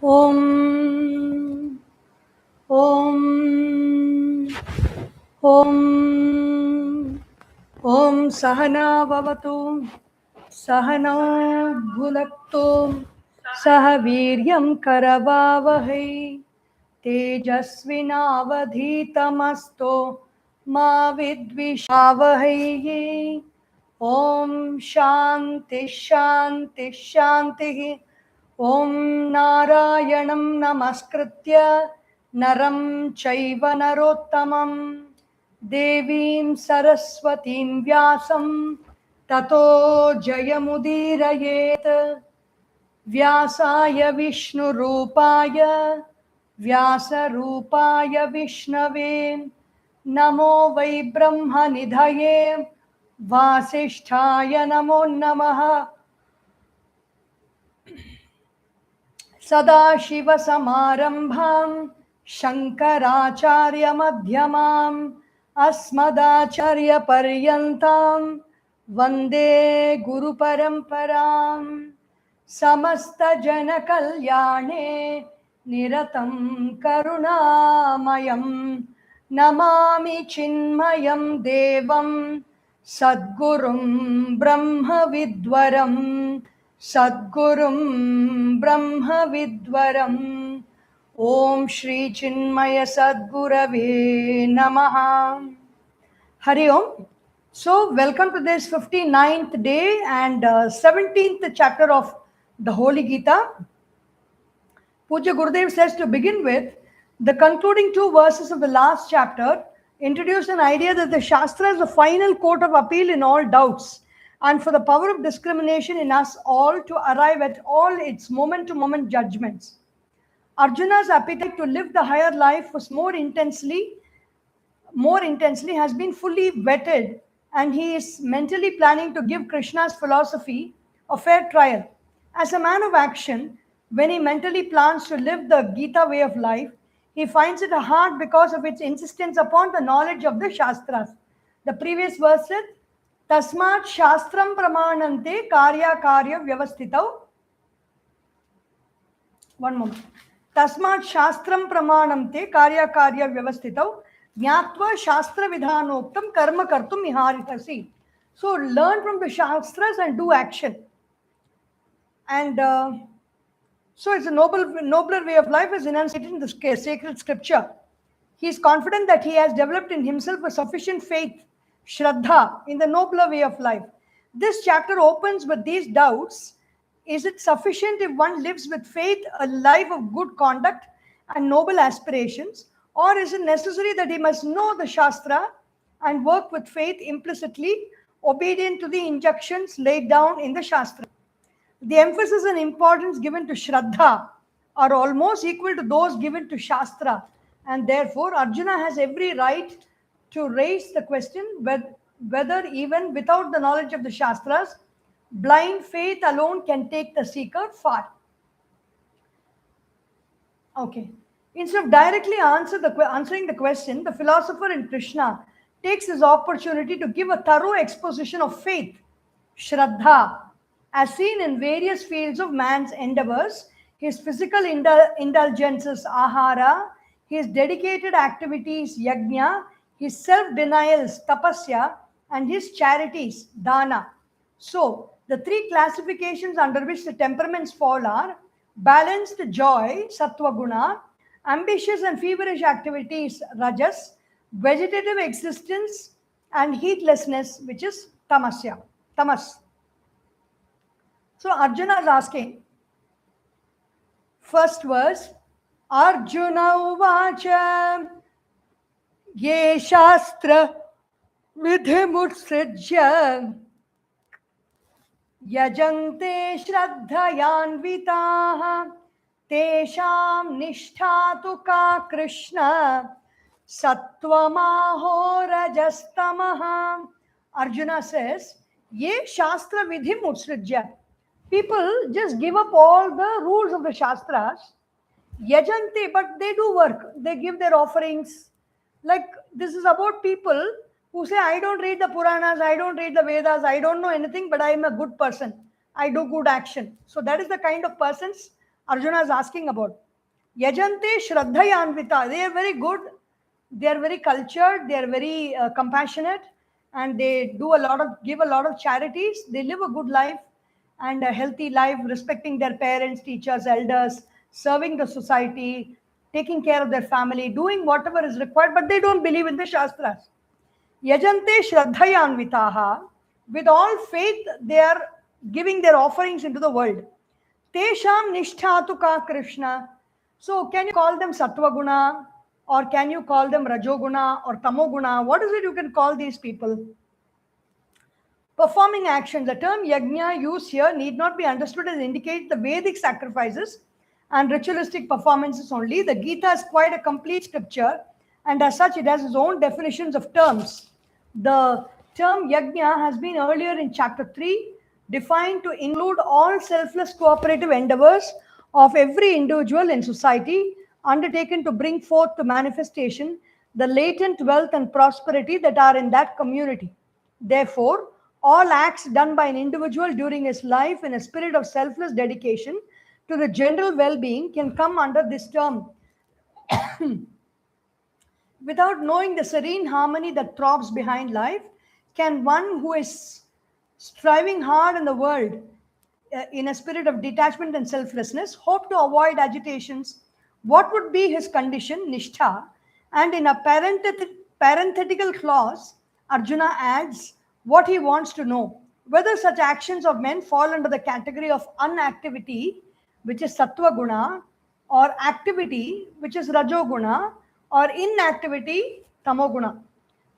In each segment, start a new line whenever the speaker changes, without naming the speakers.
Om Om Om Om Sahana Bhavatu Sahana Bhunaktu Sahaviryam Karavavahai Tejasvinavadhitamasto Ma Vidvishavahai. Om Shanti Shanti Shanti. Om Narayanam Namaskritya Naram Chaiva Narottamam Devim Saraswatim Vyasam Tato Jayamudirayet Vyasaya Vishnu Rupaya Vyasa Rupaya Vishnave Namo Vai Brahma Nidhaye Vasisthaya Namo Namaha Sadashiva Samarambham Shankaracharya Madhyamam Asmadacharya Paryantam Vande Guru Paramparam Samasta Jana Kalyane Niratam Karunamayam Namami Chinmayam Devam Sadgurum Brahma Vidwaram Sadgurum Brahma Vidwaram. Om Shri Chinmaya Sadgurave Namaha. Hari Om. So, welcome to this 59th day and 17th chapter of the Holy Gita. Pujya Gurudev says to begin with, the concluding two verses of the last chapter introduce an idea that the Shastra is the final court of appeal in all doubts, and for the power of discrimination in us all to arrive at all its moment-to-moment judgments. Arjuna's appetite to live the higher life was more intensely has been fully vetted, and he is mentally planning to give Krishna's philosophy a fair trial. As a man of action, when he mentally plans to live the Gita way of life, he finds it hard because of its insistence upon the knowledge of the Shastras. The previous verse said, Tasmat Shastram Pramanante Karya Karya Vyavastitau. One moment. Tasmat Shastram Pramanante Karya Karya Vyavastitau. Jnatva Shastra Vidhanoktam Karma Kartum Iharitasi. So learn from the Shastras and do action. And so it's a nobler way of life as enunciated in the sacred scripture. He is confident that he has developed in himself a sufficient faith, Shraddha, in the nobler way of life. This chapter opens with these doubts. Is it sufficient if one lives with faith a life of good conduct and noble aspirations? Or is it necessary that he must know the Shastra and work with faith implicitly, obedient to the injunctions laid down in the Shastra? The emphasis and importance given to Shraddha are almost equal to those given to Shastra, and therefore Arjuna has every right to raise the question whether even without the knowledge of the Shastras, blind faith alone can take the seeker far. Okay. Instead of directly answering the question, the philosopher in Krishna takes this opportunity to give a thorough exposition of faith, Shraddha, as seen in various fields of man's endeavors, his physical indulgences, ahara, his dedicated activities, yajna, his self-denials, tapasya, and his charities, dana. So, the three classifications under which the temperaments fall are balanced joy, sattva guna, ambitious and feverish activities, rajas, vegetative existence, and heedlessness, which is tamas. So Arjuna is asking, first verse, Arjuna uvacha ye shastra vidhimutsrijya yajante shraddhayanvitaha tesham nishtatu ka Krishna satvamaho rajastamaha. Arjuna says, ye shastra vidhimutsrijya. People just give up all the rules of the Shastras, yajante, but they do work. They give their offerings. Like this is about people who say, I don't read the Puranas, I don't read the Vedas, I don't know anything, but I am a good person. I do good action. So that is the kind of persons Arjuna is asking about. Yajante Shraddhayanvita. They are very good. They are very cultured. They are very compassionate, and they give a lot of charities. They live a good life and a healthy life, respecting their parents, teachers, elders, serving the society, taking care of their family, doing whatever is required. But they don't believe in the Shastras. Yajante Shraddhayanvitaha. With all faith, they are giving their offerings into the world. Tesham nishtatu ka Krishna. So, can you call them Sattva Guna, or can you call them Rajoguna or Tamoguna? What is it you can call these people? Performing actions. The term yajna used here need not be understood as indicate the Vedic sacrifices and ritualistic performances only. The Gita is quite a complete scripture, and as such, it has its own definitions of terms. The term yajna has been earlier in chapter 3 defined to include all selfless cooperative endeavors of every individual in society undertaken to bring forth to manifestation the latent wealth and prosperity that are in that community. Therefore, all acts done by an individual during his life in a spirit of selfless dedication to the general well-being can come under this term. Without knowing the serene harmony that throbs behind life, can one who is striving hard in the world in a spirit of detachment and selflessness hope to avoid agitations? What would be his condition, nishtha? And in a parenthetical clause, Arjuna adds what he wants to know: whether such actions of men fall under the category of unactivity, which is sattva guna, or activity, which is rajoguna, or inactivity, tamoguna.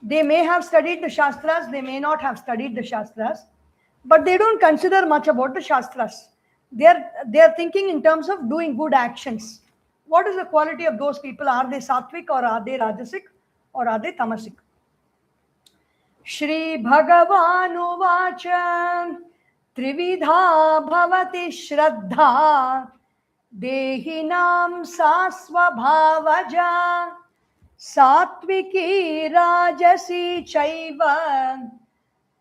They may have studied the Shastras, they may not have studied the Shastras, but they don't consider much about the Shastras. They are thinking in terms of doing good actions. What is the quality of those people? Are they sattvic, or are they rajasic, or are they tamasic? Shri Bhagavan Uvacha Trividha Bhavati Shraddha Dehinam Sasvabhavaja Satviki Rajasi Chaiva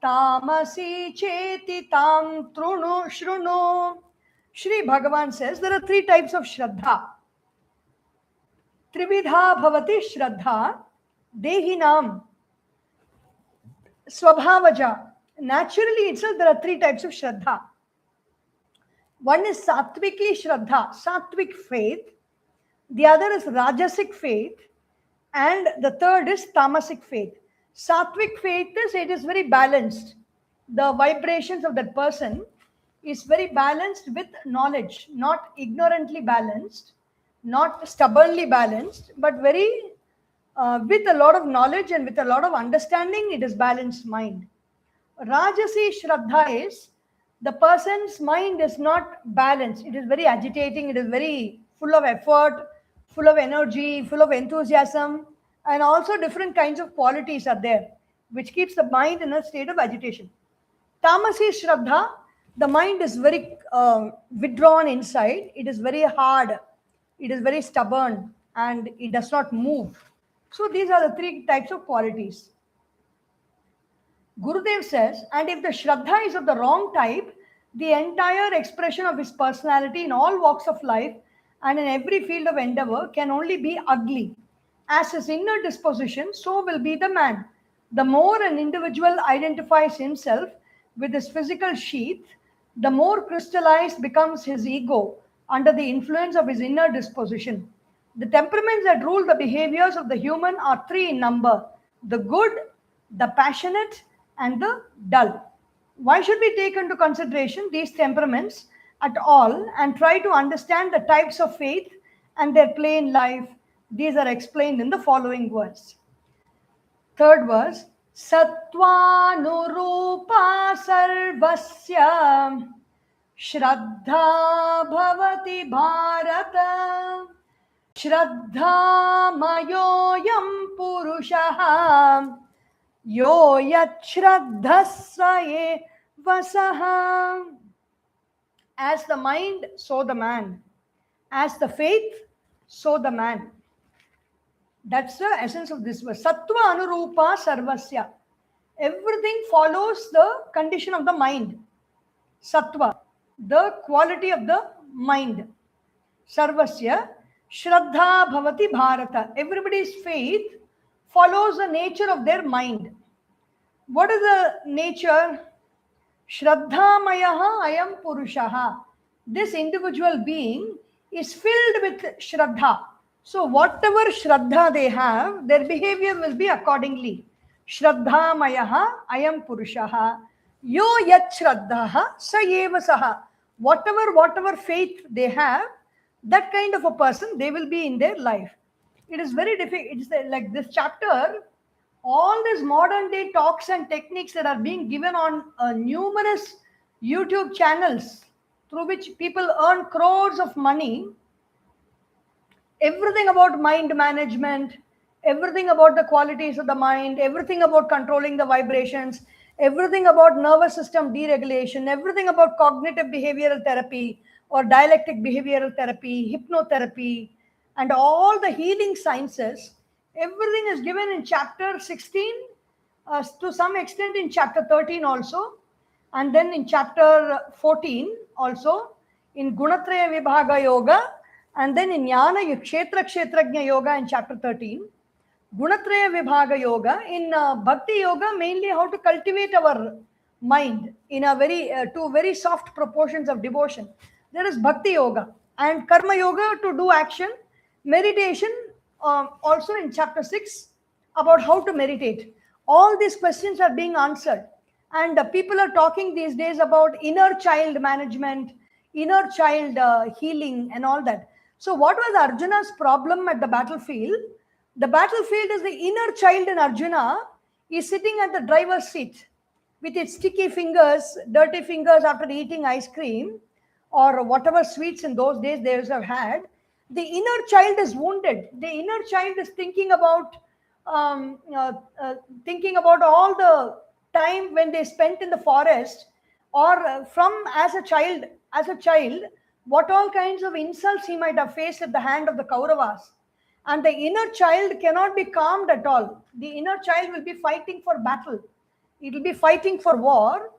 Tamasi Cheti Tam Trunu Shrunu. Shri Bhagavan says there are three types of Shraddha. Trividha Bhavati Shraddha Dehinam Swabhavaja. Naturally itself, there are three types of Shraddha. One is Satviki Shraddha, Sattvic faith. The other is Rajasic faith. And the third is Tamasic faith. Sattvic faith is, it is very balanced. The vibrations of that person is very balanced with knowledge, not ignorantly balanced, not stubbornly balanced, but very with a lot of knowledge and with a lot of understanding. It is balanced mind. Rajasi Shraddha is the person's mind is not balanced. It is very agitating. It is very full of effort, full of energy, full of enthusiasm, and also different kinds of qualities are there, which keeps the mind in a state of agitation. Tamasi Shraddha, the mind is very withdrawn inside. It is very hard. It is very stubborn, and it does not move. So these are the three types of qualities. Gurudev says, and if the Shraddha is of the wrong type, the entire expression of his personality in all walks of life and in every field of endeavor can only be ugly. As his inner disposition, so will be the man. The more an individual identifies himself with his physical sheath, the more crystallized becomes his ego under the influence of his inner disposition. The temperaments that rule the behaviors of the human are three in number: the good, the passionate, and the dull. Why should we take into consideration these temperaments at all and try to understand the types of faith and their play in life? These are explained in the following verse. Third verse, Sattvanurupa sarvasya Shraddha bhavati bharata Shraddha mayoyam purushaha Yo yat shraddhasvaye vasaha. As the mind, so the man. As the faith, so the man. That's the essence of this verse. Sattva anurupa sarvasya. Everything follows the condition of the mind. Sattva, the quality of the mind. sarvasya Shraddha bhavati bharata. Everybody's faith follows the nature of their mind. What is the nature? Shraddhamayaha ayam purushaha. This individual being is filled with Shraddha. So whatever Shraddha they have, their behavior will be accordingly. Shraddhamayaha ayam purushaha. Yo yat Shraddhaha sa eva saha. Whatever faith they have, that kind of a person they will be in their life. It is very difficult. It's like this chapter, all these modern day talks and techniques that are being given on numerous YouTube channels through which people earn crores of money, everything about mind management, everything about the qualities of the mind, everything about controlling the vibrations, everything about nervous system deregulation, everything about cognitive behavioral therapy or dialectic behavioral therapy, hypnotherapy, and all the healing sciences, everything is given in chapter 16, to some extent in chapter 13 also, and then in chapter 14 also, in Gunatraya Vibhaga Yoga, and then in Jnana Kshetra Kshetrajna Yoga in chapter 13, Gunatraya Vibhaga Yoga, in Bhakti Yoga, mainly how to cultivate our mind in a two very soft proportions of devotion. There is Bhakti Yoga, and Karma Yoga to do action, meditation also in chapter 6 about how to meditate. All these questions are being answered, and people are talking these days about inner child management, inner child healing, and all that. So what was Arjuna's problem at the battlefield? The battlefield is the inner child in Arjuna is sitting at the driver's seat with its sticky fingers, dirty fingers after eating ice cream or whatever sweets in those days they have had. The inner child is wounded. The inner child is thinking about all the time when they spent in the forest, or from as a child, what all kinds of insults he might have faced at the hand of the Kauravas. And the inner child cannot be calmed at all. The inner child will be fighting for battle. It will be fighting for war.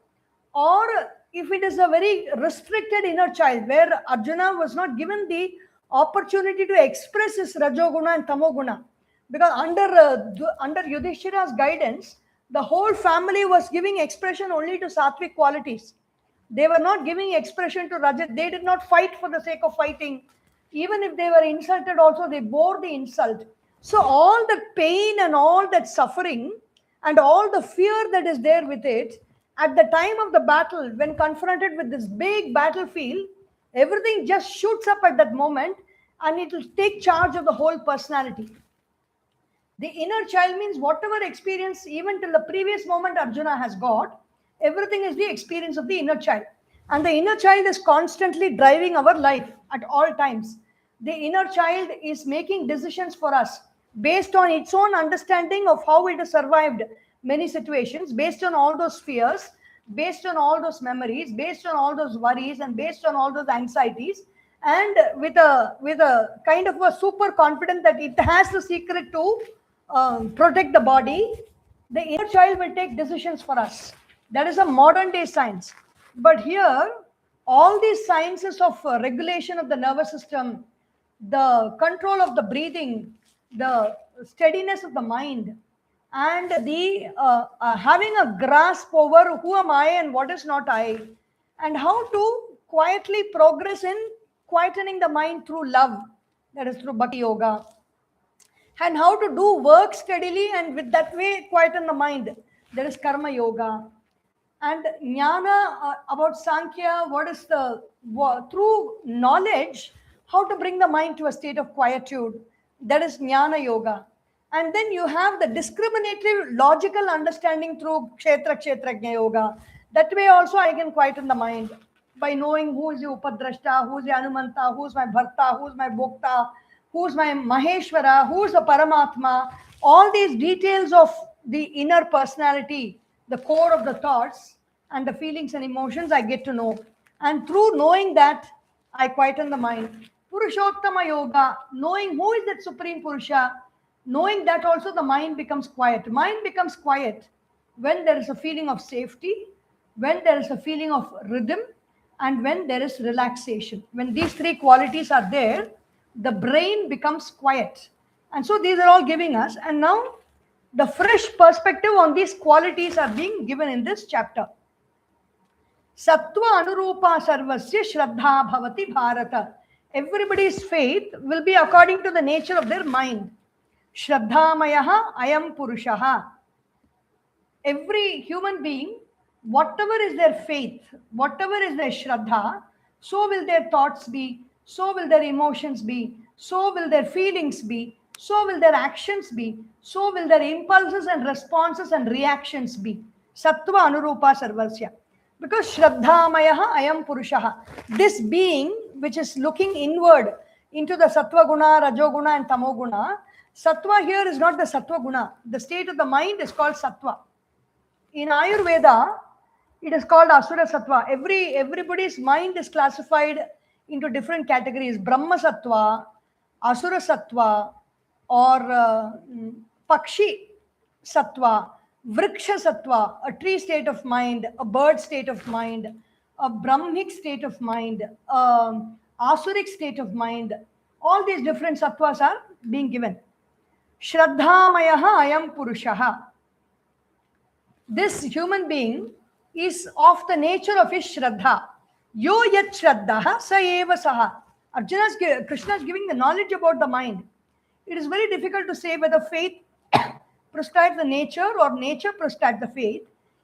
Or if it is a very restricted inner child where Arjuna was not given the opportunity to express his Rajoguna and Tamoguna, because under Yudhishthira's guidance, the whole family was giving expression only to sattvic qualities. They were not giving expression to Rajas. They did not fight for the sake of fighting. Even if they were insulted also, they bore the insult. So all the pain and all that suffering and all the fear that is there with it, at the time of the battle, when confronted with this big battlefield, everything just shoots up at that moment and it will take charge of the whole personality. The inner child means whatever experience, even till the previous moment Arjuna has got, everything is the experience of the inner child. And the inner child is constantly driving our life at all times. The inner child is making decisions for us based on its own understanding of how it has survived many situations, based on all those fears, based on all those memories, based on all those worries, and based on all those anxieties, and with a kind of a super confidence that it has the secret to protect the body. The inner child will take decisions for us. That is a modern day science. But here, all these sciences of regulation of the nervous system, the control of the breathing, the steadiness of the mind, and the having a grasp over who am I and what is not I, and how to quietly progress in quietening the mind through love, that is through Bhakti Yoga, and how to do work steadily and with that way quieten the mind, there is Karma Yoga. And Jnana about Sankhya, what is through knowledge, how to bring the mind to a state of quietude, that is Jnana Yoga. And then you have the discriminative logical understanding through Kshetra Kshetrajna Yoga. That way also I can quieten the mind by knowing who is the Upadrashta, who is the Anumanta, who is my Bharta, who is my Bhokta, who is my Maheshwara, who is the Paramatma. All these details of the inner personality, the core of the thoughts and the feelings and emotions I get to know. And through knowing that, I quieten the mind. Purushottama Yoga, knowing who is that Supreme Purusha, knowing that also the mind becomes quiet. Mind becomes quiet when there is a feeling of safety, when there is a feeling of rhythm, and when there is relaxation. When these three qualities are there, the brain becomes quiet. And so these are all giving us, and now the fresh perspective on these qualities are being given in this chapter. Sattva anurupa sarvasya shraddha bhavati bharata. Everybody's faith will be according to the nature of their mind. Shraddhamayaha ayam purushaha. Every human being, whatever is their faith, whatever is their shraddha, so will their thoughts be, so will their emotions be, so will their feelings be, so will their actions be, so will their impulses and responses and reactions be. Sattva anurupa sarvasya. Because Shraddhamayaha ayam purushaha. This being which is looking inward into the Sattva guna, Rajoguna and Tamoguna, Sattva here is not the Sattva guna. The state of the mind is called Sattva. In Ayurveda, it is called Asura Sattva. Everybody's mind is classified into different categories. Brahma Sattva, Asura Sattva, or Pakshi Sattva, Vriksha Sattva, a tree state of mind, a bird state of mind, a Brahmic state of mind, Asuric state of mind. All these different Sattvas are being given. Shraddhamayaha ayam purushaha. This human being is of the nature of his Shraddha. Yo yat Shraddha sa eva saha. Krishna is giving the knowledge about the mind. It is very difficult to say whether faith prescribes the nature or nature prescribes the faith.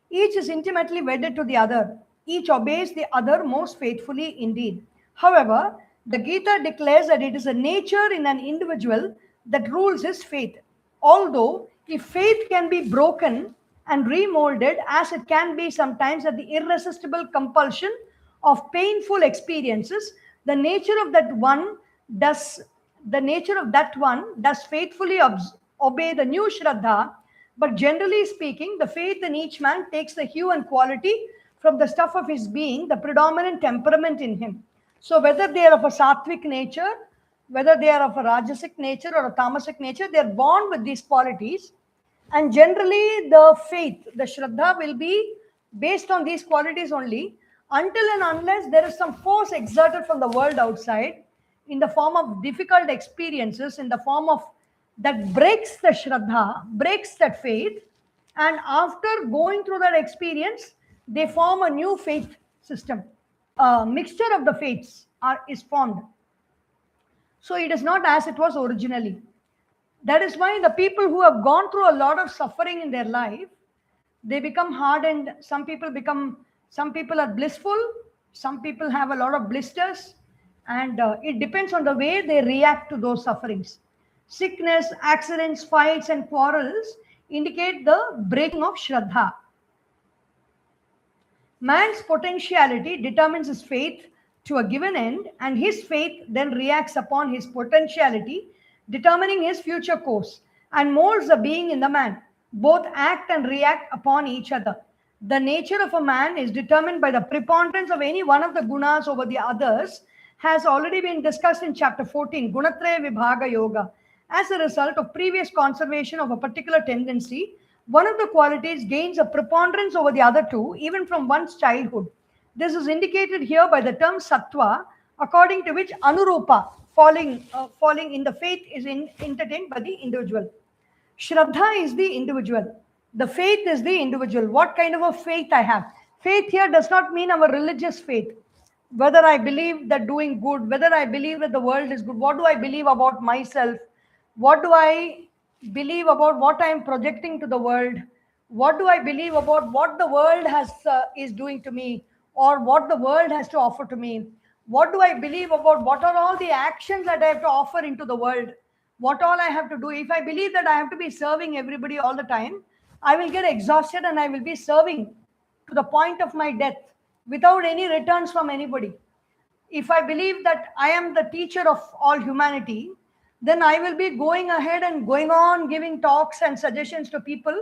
Each is intimately wedded to the other. Each obeys the other most faithfully indeed. However, the Gita declares that it is a nature in an individual that rules his faith. Although, if faith can be broken and remolded, as it can be sometimes at the irresistible compulsion of painful experiences, the nature of that one does faithfully obey the new Shraddha. But generally speaking, the faith in each man takes the hue and quality from the stuff of his being, the predominant temperament in him. So whether they are of a sattvic nature, whether they are of a rajasic nature or a tamasic nature, they are born with these qualities. And generally the faith, the Shraddha, will be based on these qualities only, until and unless there is some force exerted from the world outside in the form of difficult experiences, in the form of that breaks the Shraddha, breaks that faith, and after going through that experience, they form a new faith system. A mixture of the faiths is formed. So it is not as it was originally. That is why the people who have gone through a lot of suffering in their life, they become hardened. Some people are blissful. Some people have a lot of blisters. And it depends on the way they react to those sufferings. Sickness, accidents, fights, and quarrels indicate the breaking of Shraddha. Man's potentiality determines his faith to a given end, and his faith then reacts upon his potentiality, determining his future course, and molds the being in the man. Both act and react upon each other. The nature of a man is determined by the preponderance of any one of the gunas over the others, has already been discussed in chapter 14, Gunatraya Vibhaga Yoga. As a result of previous conservation of a particular tendency, one of the qualities gains a preponderance over the other two, even from one's childhood. This is indicated here by the term sattva, according to which anurupa, falling in the faith, is entertained by the individual. Shraddha is the individual. The faith is the individual. What kind of a faith I have? Faith here does not mean our religious faith. Whether I believe that doing good, whether I believe that the world is good, what do I believe about myself? What do I believe about what I am projecting to the world? What do I believe about what the world is doing to me, or what the world has to offer to me? What do I believe about what are all the actions that I have to offer into the world? What all I have to do? If I believe that I have to be serving everybody all the time, I will get exhausted and I will be serving to the point of my death without any returns from anybody. If I believe that I am the teacher of all humanity, then I will be going ahead and going on giving talks and suggestions to people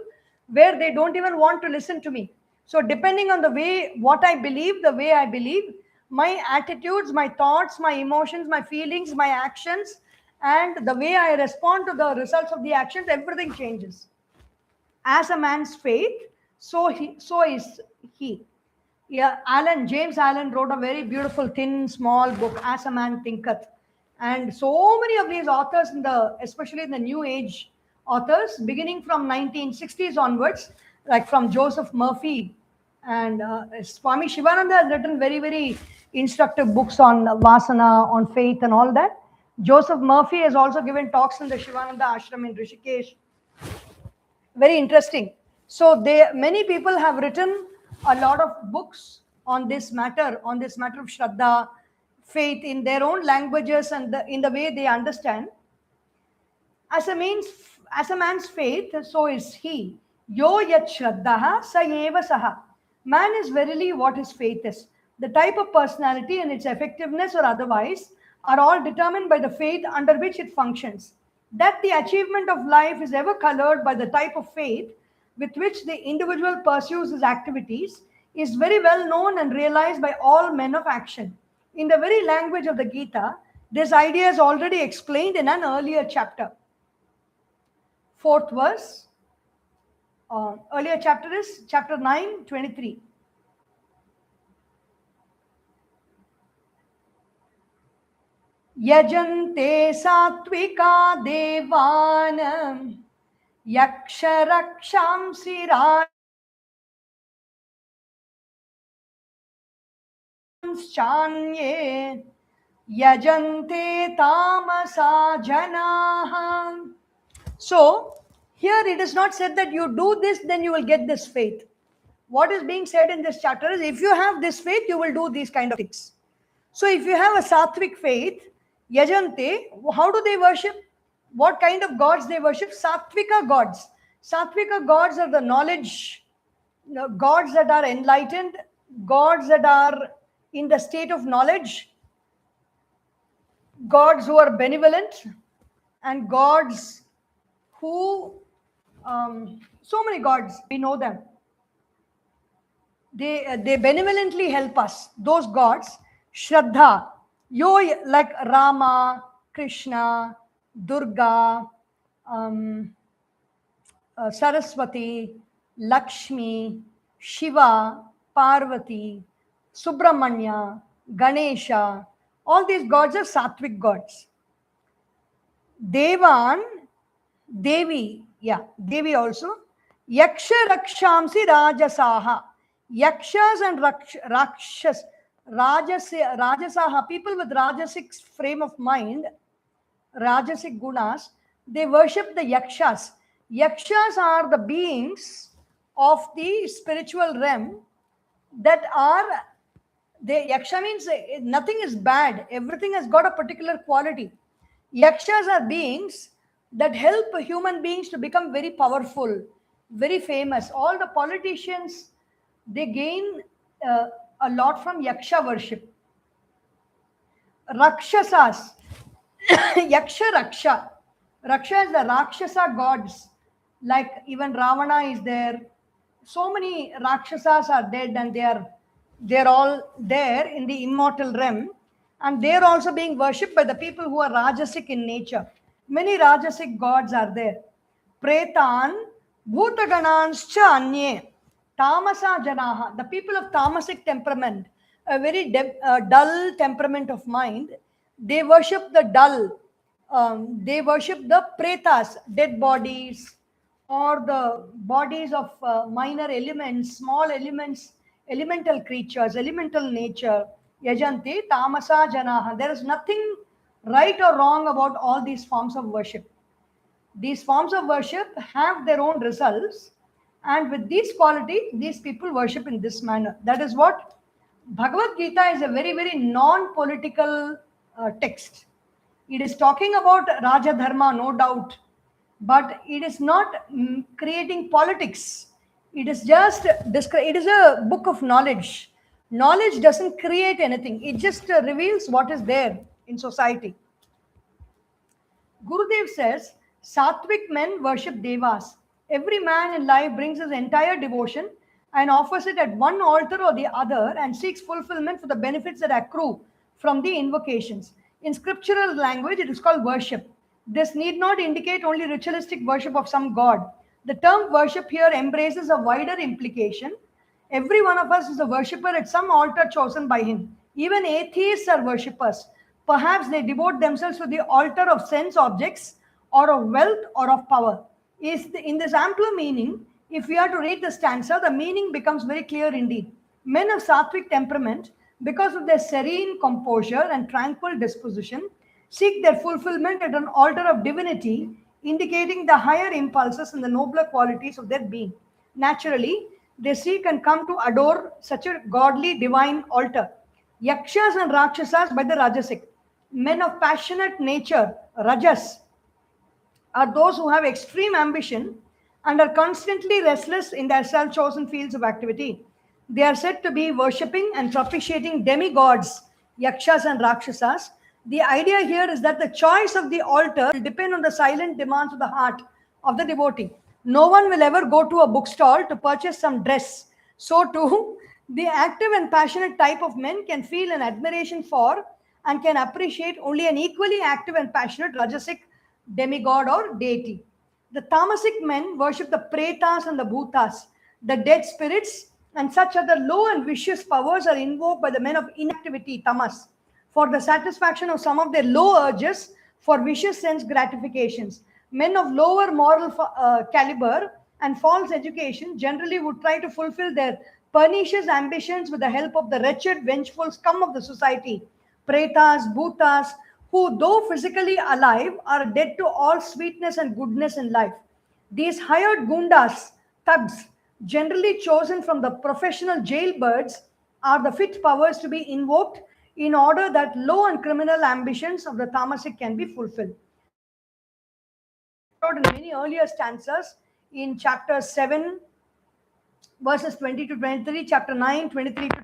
where they don't even want to listen to me. So depending on the way, what I believe, the way I believe, my attitudes, my thoughts, my emotions, my feelings, my actions, and the way I respond to the results of the actions, everything changes. As a man's faith, so is he. Yeah, James Allen wrote a very beautiful, thin, small book, As a Man Thinketh. And so many of these authors, especially in the New Age authors, beginning from 1960s onwards, like from Joseph Murphy and Swami Shivananda has written very, very instructive books on Vasana, on faith, and all that. Joseph Murphy has also given talks in the Shivananda Ashram in Rishikesh. Very interesting. So many people have written a lot of books on this matter of Shraddha, faith, in their own languages and in the way they understand. As a man's faith, so is he. Yo yat shraddha sa eva saha. Man is verily what his faith is. The type of personality and its effectiveness or otherwise are all determined by the faith under which it functions. That the achievement of life is ever colored by the type of faith with which the individual pursues his activities is very well known and realized by all men of action. In the very language of the Gita, this idea is already explained in an earlier chapter. Fourth verse, earlier chapter is chapter 9, 23. Yajante satvika devan yaksharaksham chanye yajante tamasa janaha. So, here it is not said that you do this, then you will get this faith. What is being said in this chapter is if you have this faith, you will do these kind of things. So, if you have a sattvic faith, yajante, how do they worship? What kind of gods they worship? Sattvika gods. Sattvika gods are the knowledge, gods that are enlightened, gods that are in the state of knowledge, gods who are benevolent, and gods who, so many gods, we know them. They benevolently help us. Those gods, Shraddha, like Rama, Krishna, Durga, Saraswati, Lakshmi, Shiva, Parvati, Subramanya, Ganesha, all these gods are sattvic gods. Devan, Devi, Devi also. Yaksha Rakshamsi Rajasaha. Yakshas and Rajasaha, people with Rajasic frame of mind, Rajasic gunas, they worship the Yakshas. Yakshas are the beings of the spiritual realm that are, Yaksha means nothing is bad, everything has got a particular quality. Yakshas are beings that help human beings to become very powerful, very famous. All the politicians, they gain a lot from Yaksha worship. Rakshasas, Yaksha Raksha. Raksha is the Rakshasa gods. Like even Ravana is there. So many Rakshasas are dead and they're all there in the immortal realm. And they're also being worshipped by the people who are Rajasic in nature. Many Rajasic gods are there. Pretan, Bhutaganans anye, Tamasa Janaha, the people of tamasic temperament, a very dull temperament of mind, they worship the dull. They worship the pretas, dead bodies, or the bodies of minor elements, small elements, elemental creatures, elemental nature. Yajanti, Tamasa Janaha. There is nothing right or wrong about all these forms of worship. These forms of worship have their own results, and with these qualities, these people worship in this manner. That is what Bhagavad Gita is, a very, very non-political text. It is talking about Raja Dharma, no doubt, but it is not creating politics. It is just, it is a book of knowledge. Knowledge doesn't create anything. It just reveals what is there in society. Gurudev says, Sattvic men worship devas. Every man in life brings his entire devotion and offers it at one altar or the other and seeks fulfillment for the benefits that accrue from the invocations. In scriptural language, it is called worship. This need not indicate only ritualistic worship of some god. The term worship here embraces a wider implication. Every one of us is a worshipper at some altar chosen by him. Even atheists are worshippers. Perhaps they devote themselves to the altar of sense objects or of wealth or of power. In this ampler meaning, if we are to read the stanza, the meaning becomes very clear indeed. Men of sattvic temperament, because of their serene composure and tranquil disposition, seek their fulfillment at an altar of divinity, indicating the higher impulses and the nobler qualities of their being. Naturally, they seek and come to adore such a godly divine altar. Yakshas and Rakshasas by the Rajasic, men of passionate nature, Rajas, are those who have extreme ambition and are constantly restless in their self chosen fields of activity. They are said to be worshipping and propitiating demigods, yakshas and rakshasas. The idea here is that the choice of the altar will depend on the silent demands of the heart of the devotee. No one will ever go to a bookstall to purchase some dress. So, too, the active and passionate type of men can feel an admiration for and can appreciate only an equally active and passionate Rajasic demigod or deity. The tamasic men worship the pretas and the bhutas, the dead spirits, and such other low and vicious powers are invoked by the men of inactivity, tamas, for the satisfaction of some of their low urges for vicious sense gratifications. Men of lower moral caliber and false education generally would try to fulfill their pernicious ambitions with the help of the wretched, vengeful scum of the society, pretas, bhutas, who, though physically alive, are dead to all sweetness and goodness in life. These hired gundas, thugs, generally chosen from the professional jailbirds, are the fit powers to be invoked in order that low and criminal ambitions of the tamasic can be fulfilled. This is pointed out in many earlier stanzas in chapter 7, verses 20 to 23, chapter 9, 23 to